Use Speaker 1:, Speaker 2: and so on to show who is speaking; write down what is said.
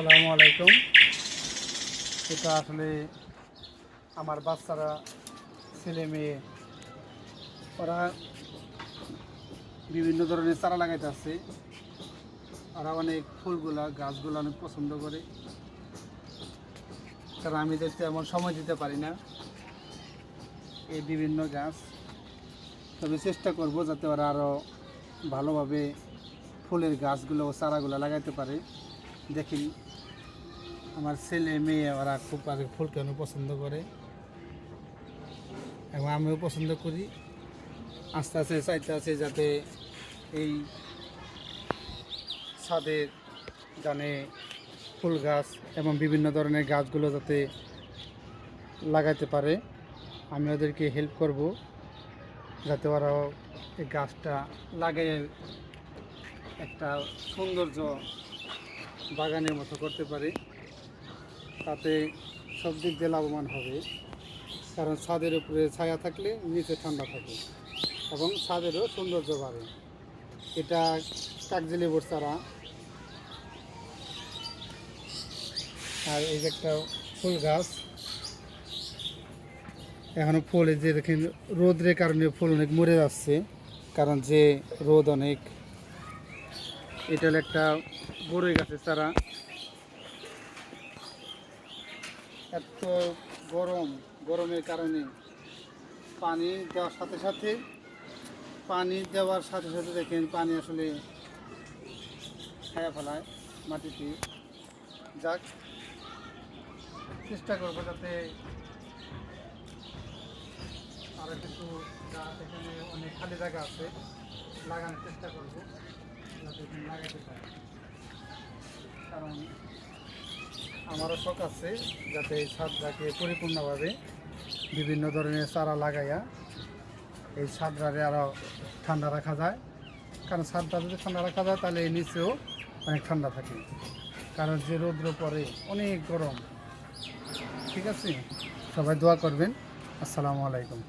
Speaker 1: আসসালামু আলাইকুম। এটা আসলে আমার বাচ্চারা, ছেলে মেয়ে, ওরা বিভিন্ন ধরনের চারা লাগাইতে আছে। ওরা অনেক ফুলগুলা গাছগুলো অনেক পছন্দ করে, কারণ আমি দেখতে এমন সময় দিতে পারি না এই বিভিন্ন গাছ। তবে চেষ্টা করব যাতে ওরা আরও ভালোভাবে ফুলের গাছগুলো ও চারাগুলো লাগাইতে পারে। দেখি আমার ছেলে মেয়ে ওরা খুব ফুল কেন পছন্দ করে এবং আমিও পছন্দ করি। আস্তে আস্তে চাইতে আছে যাতে এই ছাদের ডানে ফুল গাছ এবং বিভিন্ন ধরনের গাছগুলো যাতে লাগাইতে পারে। আমি ওদেরকে হেল্প করব যাতে ওরাও এই গাছটা লাগিয়ে একটা সৌন্দর্য বাগানের মতো করতে পারে। তাতে সব দিক দিয়ে লাভবান হবে, কারণ ছাদের উপরে ছায়া থাকলে নিচে ঠান্ডা থাকে এবং ছাদেরও সৌন্দর্য বাড়ে। এটা কাগজিলেবুর চারা, আর এই যে একটা ফুল গাছ, এখনও ফুল এই যে দেখেন রোদের কারণে ফুল অনেক মরে যাচ্ছে, কারণ যে রোদ অনেক। এটা হলো একটা বড়ই গাছের চারা। এত গরমের কারণে পানি দেওয়ার সাথে সাথে দেখেন পানি আসলে খায়া ফেলায় মাটিতে। যাক, চেষ্টা করবো যাতে আরও কিছু গাছ, এখানে অনেক খালি জায়গা আছে, লাগানোর চেষ্টা করবো যাতে এখানে লাগাতে পারি। কারণ আমারও শখ আছে যাতে এই ছাদটাকে পরিপূর্ণভাবে বিভিন্ন ধরনের চারা লাগাইয়া এই ছাদটাকে আরও ঠান্ডা রাখা যায়। কারণ ছাদটা যদি ঠান্ডা রাখা যায় তাহলে এই নিচেও অনেক ঠান্ডা থাকে, কারণ যে রৌদ্র পরে অনেক গরম। ঠিক আছে, সবাই দোয়া করবেন। আসসালামু আলাইকুম।